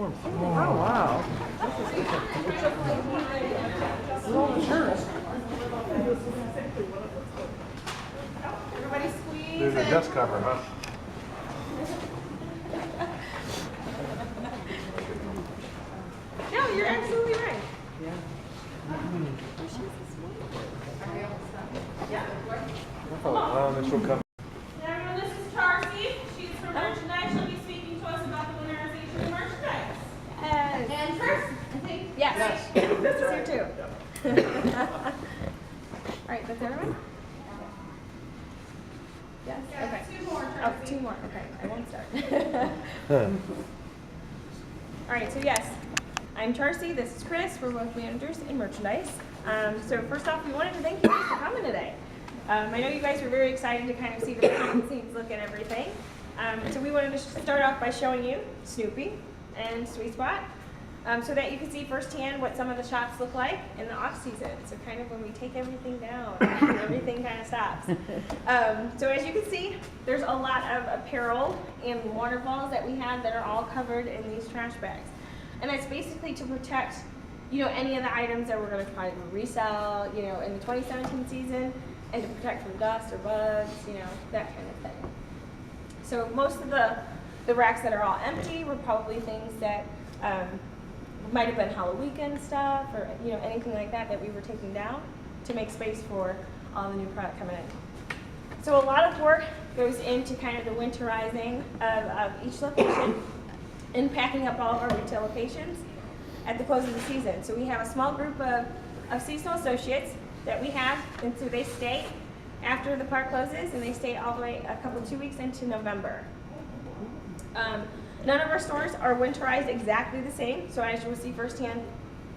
Oh, wow. Everybody squeeze. There's a dust cover, huh? No, you're absolutely right. Oh, this will come. Everyone, this is Charcy. She's from merchandise. She'll be speaking to us about the winterization of merchandise. And Chris, I think. Yes. This is here too. All right, that's everyone? Yes? Okay. Two more, Charcy. Oh, two more. Okay, I won't start. All right, so yes, I'm Charcy. This is Chris. We're both managers in merchandise. So first off, we wanted to thank you guys for coming today. I know you guys were very excited to kind of see the behind the scenes look at everything. So we wanted to start off by showing you Snoopy and Sweet Spot, so that you can see firsthand what some of the shops look like in the off season. So kind of when we take everything down, everything kind of stops. So as you can see, there's a lot of apparel and waterfalls that we have that are all covered in these trash bags. And that's basically to protect, any of the items that we're going to try to resell, in the 2017 season, and to protect from dust or bugs, that kind of thing. So most of the racks that are all empty were probably things that might have been Halloween stuff or anything like that we were taking down to make space for all the new product coming in. So a lot of work goes into kind of the winterizing of each location and packing up all of our retail locations at the close of the season. So we have a small group of seasonal associates that we have, and so they stay after the park closes, and they stay all the way 2 weeks into November. None of our stores are winterized exactly the same, so as you will see firsthand,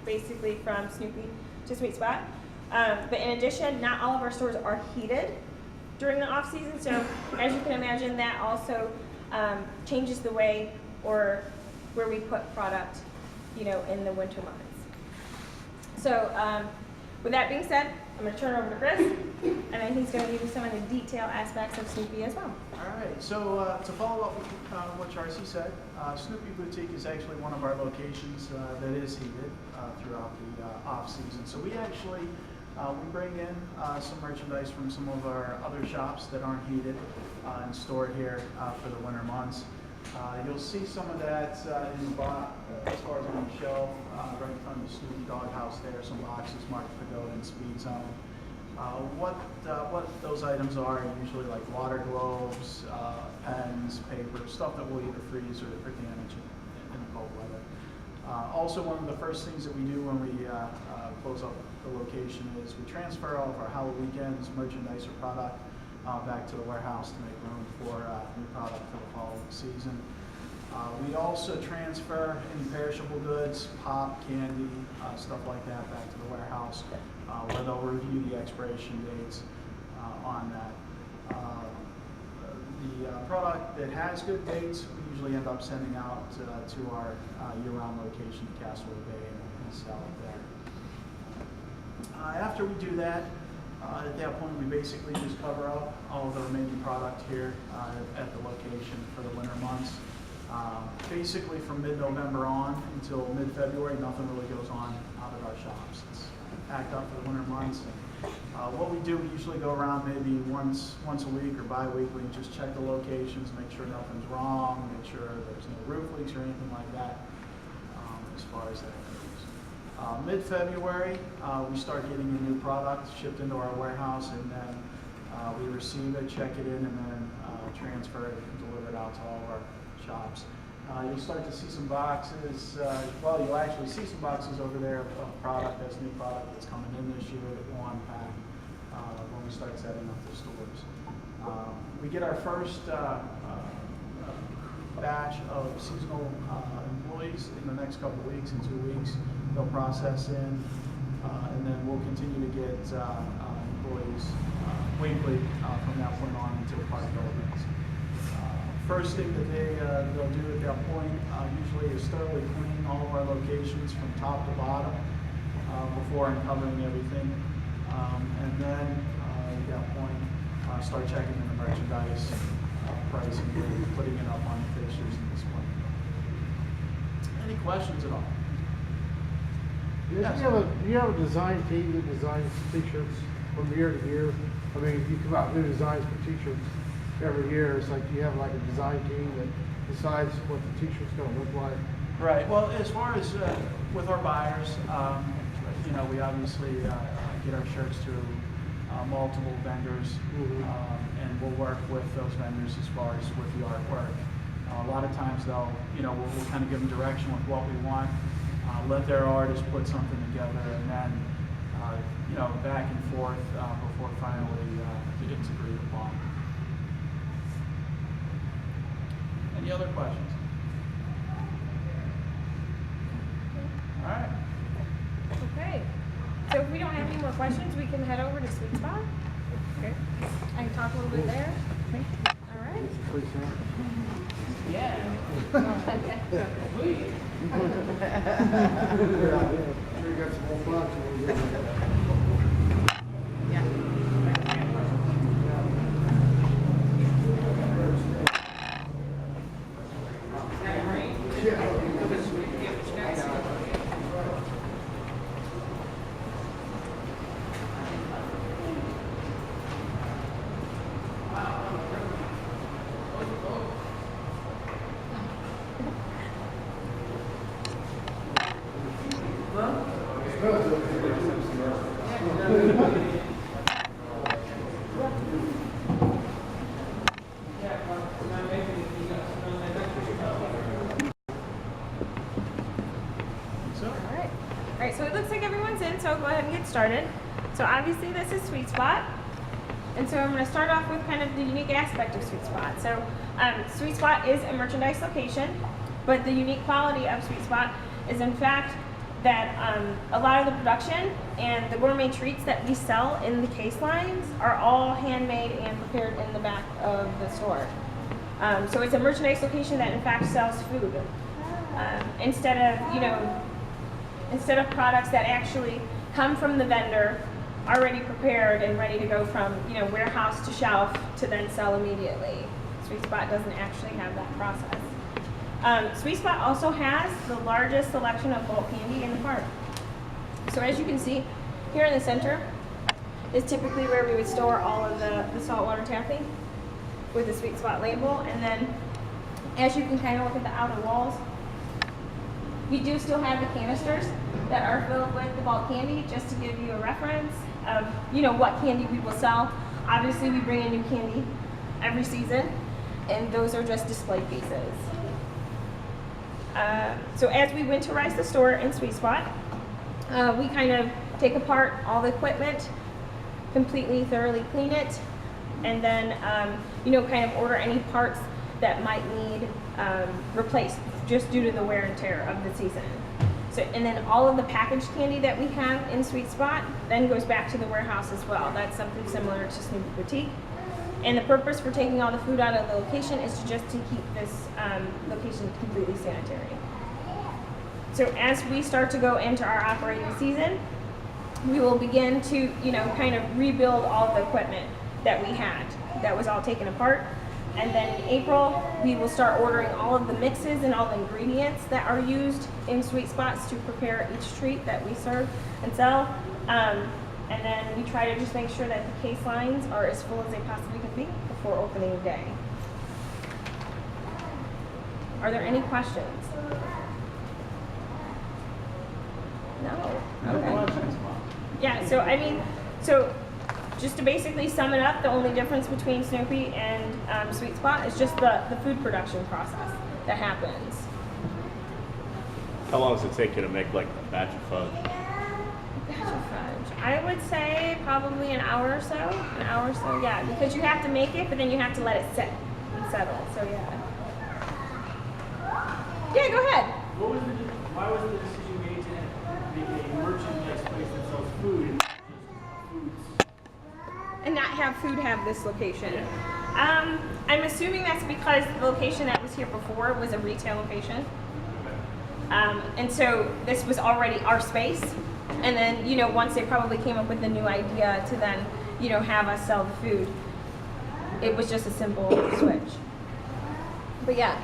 basically from Snoopy to Sweet Spot. But in addition, not all of our stores are heated during the off season, so as you can imagine, that also changes the way or where we put product, in the winter months. So with that being said, I'm going to turn it over to Chris, and then he's going to give you some of the detail aspects of Snoopy as well. All right, so to follow up with what Charcy said, Snoopy Boutique is actually one of our locations that is heated throughout the off season. So we actually we bring in some merchandise from some of our other shops that aren't heated and stored here for the winter months. You'll see some of that in the box, as far as on the shelf, right in front of the Snoopy Doghouse there, some boxes marked Pagoda and Speed Zone. What those items are usually like water globes, pens, paper, stuff that will either freeze or damage in the cold weather. Also, one of the first things that we do when we close up the location is we transfer all of our Halloween merchandise or product back to the warehouse to make room for new product for the following season. We also transfer any perishable goods, pop, candy, stuff like that back to the warehouse where they'll review the expiration dates on that. The product that has good dates, we usually end up sending out to our year-round location, Castaway Bay, and sell it there. After we do that, at that point, we basically just cover up all of the remaining product here at the location for the winter months. Basically, from mid-November on until mid-February, nothing really goes on out at our shops. It's packed up for the winter months. What we do, we usually go around maybe once a week or bi-weekly and just check the locations, make sure nothing's wrong, make sure there's no roof leaks or anything like that as far as that goes. Mid-February, we start getting a new product shipped into our warehouse, and then we receive it, check it in, and then transfer it and deliver it out to all of our shops. You'll start to see some boxes, you'll actually see some boxes over there of product, that's new product that's coming in this year that we'll unpack when we start setting up the stores. We get our first batch of seasonal employees in the next couple of weeks, in 2 weeks. They'll process in, and then we'll continue to get employees weekly from that point on until the park opens. First thing that they'll do at that point usually is thoroughly clean all of our locations from top to bottom before uncovering everything, and then at that point start checking in the merchandise, pricing, putting it up on the fixtures and display. Any questions at all? Do you have a design team that designs t-shirts from year to year? I mean, you come out with new designs for t-shirts every year. It's like, do you have like a design team that decides what the t-shirt's gonna look like? Right. Well, as far as with our buyers, you know, we obviously get our shirts through multiple vendors, and we'll work with those vendors as far as with the artwork. A lot of times, they'll, you know, we'll kind of give them direction with what we want, let their artists put something together, and then, you know, back and forth before finally it's agreed upon. Any other questions? All right. Okay. So if we don't have any more questions, we can head over to Sweet Spot. Okay. I can talk a little bit there. All right. Please, sir. Yeah. Sure you got some more fun. All right, so it looks like everyone's in, so I'll go ahead and get started. So obviously this is Sweet Spot. And so I'm going to start off with kind of the unique aspect of Sweet Spot. So Sweet Spot is a merchandise location, but the unique quality of Sweet Spot is in fact that a lot of the production and the gourmet treats that we sell in the case lines are all handmade and prepared in the back of the store. So it's a merchandise location that in fact sells food. Instead of products that actually come from the vendor already prepared and ready to go from, you know, warehouse to shelf to then sell immediately. Sweet Spot doesn't actually have that process. Sweet Spot also has the largest selection of bulk candy in the park. So as you can see, here in the center is typically where we would store all of the saltwater taffy with the Sweet Spot label. And then as you can kind of look at the outer walls, we do still have the canisters that are filled with the bulk candy, just to give you a reference of, you know, what candy we will sell. Obviously, we bring in new candy every season, and those are just display pieces. So as we winterize the store in Sweet Spot, we kind of take apart all the equipment, completely, thoroughly clean it, and then, you know, kind of order any parts that might need replaced just due to the wear and tear of the season. So, and then all of the packaged candy that we have in Sweet Spot then goes back to the warehouse as well. That's something similar to Snoopy Boutique. And the purpose for taking all the food out of the location is to keep this location completely sanitary. So as we start to go into our operating season, we will begin to, you know, kind of rebuild all the equipment that we had that was all taken apart. And then in April, we will start ordering all of the mixes and all the ingredients that are used in Sweet Spots to prepare each treat that we serve and sell. And then we try to just make sure that the case lines are as full as they possibly could be before opening day. Are there any questions? No? No Okay. questions, Mom. Yeah, so I mean, so just to basically sum it up, the only difference between Snoopy and Sweet Spot is just the food production process that happens. How long does it take you to make like a batch of fudge? Batch of fudge. I would say probably an hour or so. An hour or so, yeah. Because you have to make it, but then you have to let it sit and settle. So yeah. Yeah, go ahead. Why was the decision made to make a merchandise place that sells food and not just foods? And not have food have this location. I'm assuming that's because the location that was here before was a retail location. And so this was already our space. And then, you know, once they probably came up with the new idea to then, you know, have us sell the food, it was just a simple switch. But yeah.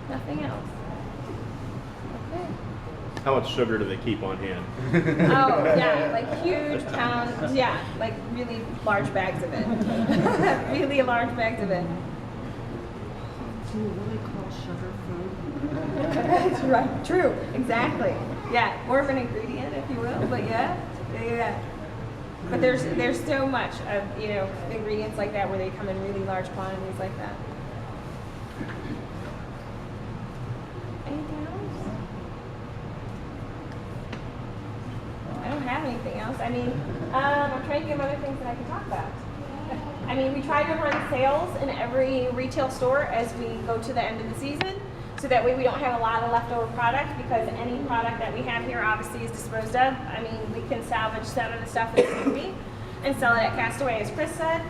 Nothing else. Okay. How much sugar do they keep on hand? Oh, yeah, like huge pounds, yeah, like really large bags of it. Really large bags of it. Do you really call sugar food? That's right, true, exactly. Yeah, more of an ingredient, if you will, but yeah. But there's so much of, ingredients like that where they come in really large quantities like that. Anything else? I don't have anything else. I mean, I'm trying to think of other things that I can talk about. I mean, we try to run sales in every retail store as we go to the end of the season, so that way we don't have a lot of leftover product, because any product that we have here obviously is disposed of. I mean, we can salvage some of the stuff that's movie and sell it at Castaway, as Chris said.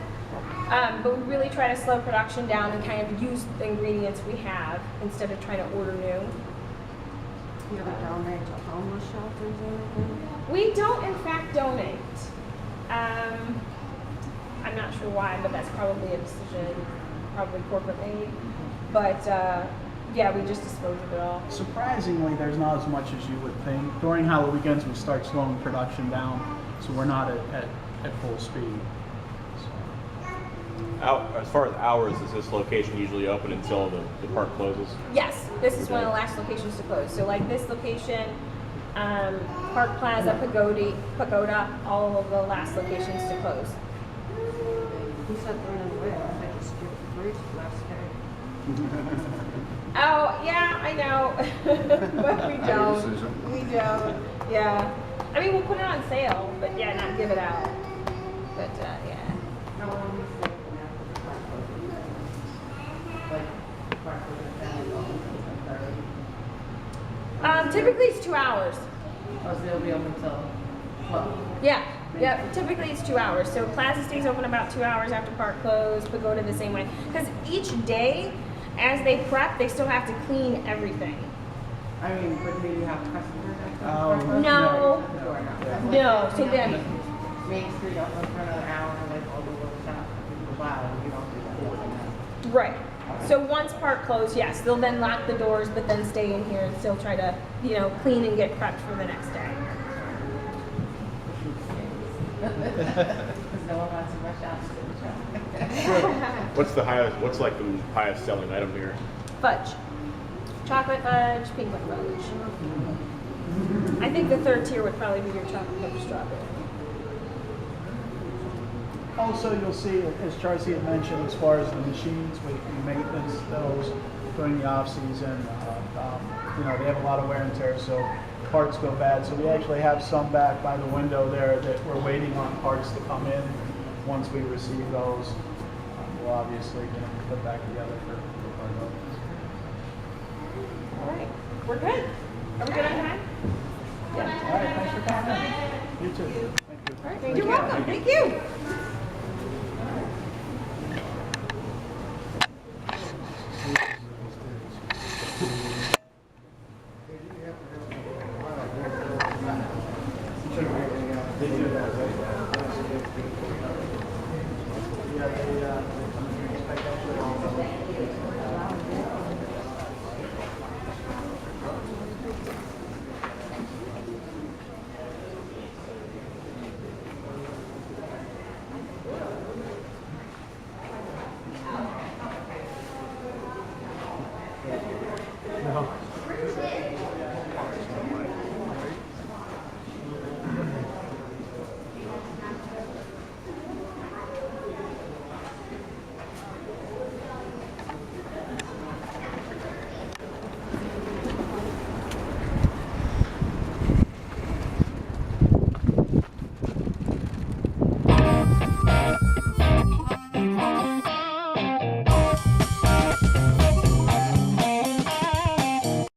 But we really try to slow production down and kind of use the ingredients we have instead of trying to order new. You ever donate to homeless shelters or anything? We don't, in fact, donate. I'm not sure why, but that's probably a decision, probably corporate made. But yeah, we just dispose of it all. Surprisingly, there's not as much as you would think. During Halloween weekends, we start slowing production down, so we're not at full speed. As far as hours, is this location usually open until the park closes? Yes, this is one of the last locations to close. So like this location, Park Plaza, Pagoda, all of the last locations to close. Who said running away? I think it's free last day. Oh, yeah, I know. But we don't. We don't. Yeah. I mean, we'll put it on sale, but yeah, not give it out. But yeah. How long is it after the park closes? Like, park closes down on 30? Typically it's 2 hours. Oh, so they'll be open till 12? Yeah. Yeah, typically it's 2 hours. So Plaza stays open about 2 hours after park close, Pagoda the same way. Because each day, as they prep, they still have to clean everything. I mean, but do you have customers that Oh, come? No. Or not? No, so then, Main Street open for another hour, like all the little shops, people buy, you don't do that. right. So once park closed, yes, they'll then lock the doors, but then stay in here and still try to, clean and get prepped for the next day. Because no one wants to rush out to the shop. What's like the highest selling item here? Fudge. Chocolate fudge, peanut fudge. I think the third tier would probably be your chocolate covered strawberry. Also, you'll see, as Charcy had mentioned, as far as the machines, we maintenance those during the off-season. They have a lot of wear and tear, so parts go bad. So we actually have some back by the window there that we're waiting on parts to come in. Once we receive those, we'll obviously get them put back together for our buildings. All right, we're good. Are we good on time? All right, thanks for coming in. You too. Thank you. All right, you're welcome. Thank you.